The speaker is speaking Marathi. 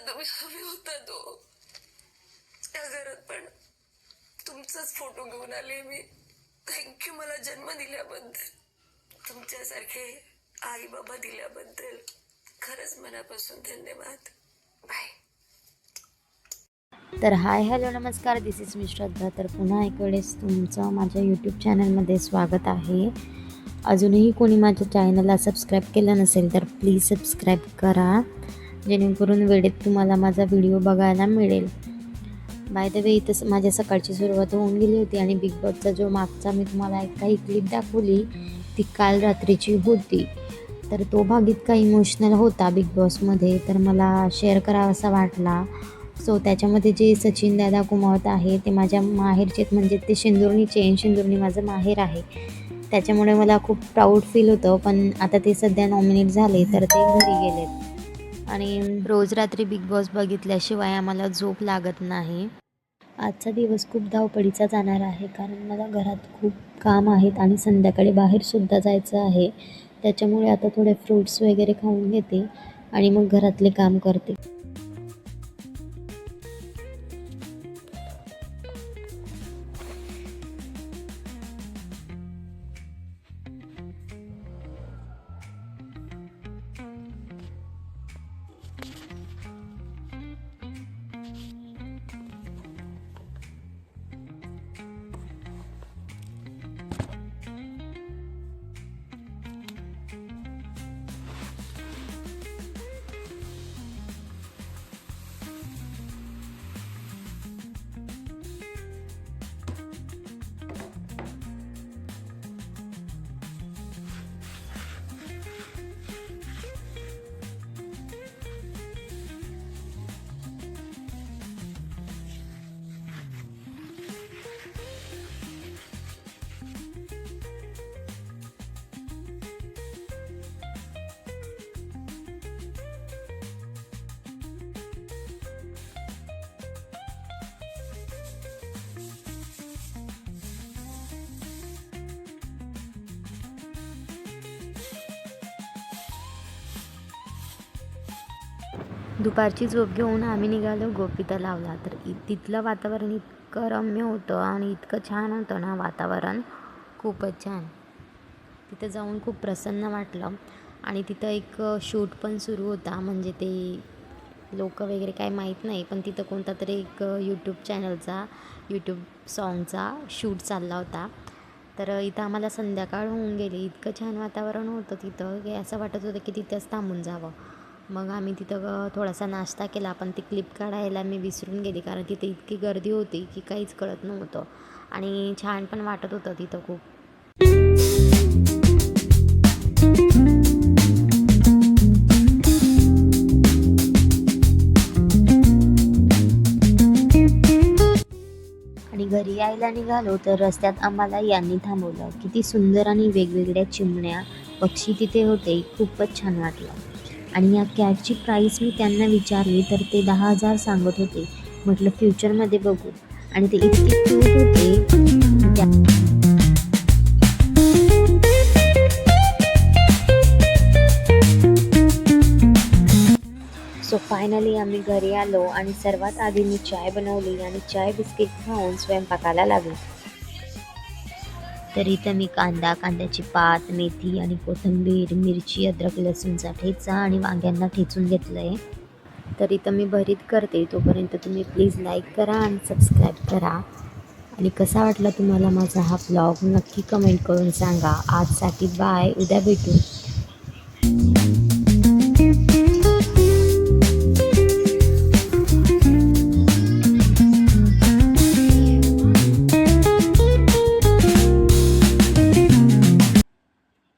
तुम्ही हवे होता तो. त्या घरात पण तुमचाच फोटो घेऊन आले मी. थँक्यू मला जन्म दिल्याबद्दल, तुमच्यासारखे आई बाबा दिल्याबद्दल. खरंच मनापासून धन्यवाद. बाय. तर हाय हॅलो नमस्कार, दिस इज मी श्रद्धा. तर पुन्हा एक वेळेस तुमचं माझ्या यूट्यूब चॅनलमध्ये स्वागत आहे. अजूनही कोणी माझ्या चॅनलला सबस्क्राईब केलं नसेल तर प्लीज सबस्क्राईब करा, जेणेकरून वेळेत तुम्हाला माझा व्हिडिओ बघायला मिळेल. बाय द वे, इथं माझ्या सकाळची सुरुवात होऊन गेली होती आणि बिग बॉसचा जो मागचा मी तुम्हाला काही क्लिप दाखवली ती काल रात्रीची होती. तर तो भाग इतका इमोशनल होता बिग बॉसमध्ये, तर मला शेअर करावासा वाटला. सो त्याच्यामध्ये जे सचिन दादा कुमावत आहे ते माझ्या माहेरचे, म्हणजे ते शिंदुर्णीचे. शिंदुर्णी माझं माहेर आहे, त्याच्यामुळे मला खूप प्राऊड फील होतं. पण आता ते सध्या नॉमिनेट झाले तर ते घरी गेलेत आणि रोज रात्री बिग बॉस बघितल्याशिवाय आम्हाला झोप लागत नाही. आजचा दिवस खूप धावपळीचा जाणार आहे, कारण मला घरात खूप काम आहेत आणि संध्याकाळी बाहेरसुद्धा जायचं आहे. त्याच्यामुळे आता थोडे फ्रूट्स वगैरे खाऊन घेते आणि मग घरातले काम करते. दुपारची झोप घेऊन आम्ही निघालो गोपी तलावला. तर तिथलं वातावरण इतकं रम्य होतं आणि इतकं छान होतं ना वातावरण, खूपच छान. तिथं जाऊन खूप प्रसन्न वाटलं. आणि तिथं एक शूट पण सुरू होता, म्हणजे ते लोक वगैरे काय माहीत नाही, पण तिथं कोणता तरी एक यूट्यूब सॉन्गचा शूट चालला होता. तर इथं आम्हाला संध्याकाळ होऊन गेली. इतकं छान वातावरण होतं तिथं की असं वाटत होतं की तिथंच थांबून जावं. मग आम्ही तिथं थोडासा नाश्ता केला, पण ती क्लिप काढायला मी विसरून गेली, कारण तिथे इतकी गर्दी होती की काहीच कळत नव्हतं आणि छान पण वाटत होतं तिथं खूप. आणि घरी यायला निघालो तर रस्त्यात आम्हाला यांनी थांबवलं. किती सुंदर आणि वेगवेगळ्या चिमण्या, पक्षी तिथे होते. खूपच छान वाटलं. आणि या कॅटची प्राईस मी त्यांना विचारली तर ते 10,000 सांगत होते. म्हटलं फ्युचरमध्ये बघू. आणि ते इतके क्यूट होते. सो फायनली आम्ही घरी आलो आणि सर्वात आधी मी चाय बनवली आणि चाय बिस्किट खाऊन स्वयंपाकाला लागले. तर इथं मी कांद्याची पात, मेथी आणि कोथिंबीर, मिरची, अद्रक, लसूणचा ठेचा आणि वांग्यांना ठेचून घेतलं आहे. तर इथं मी भरीत करते. तोपर्यंत तुम्ही प्लीज लाईक करा आणि सबस्क्राईब करा. आणि कसा वाटला तुम्हाला माझा हा ब्लॉग नक्की कमेंट करून सांगा. आजसाठी बाय, उद्या भेटू.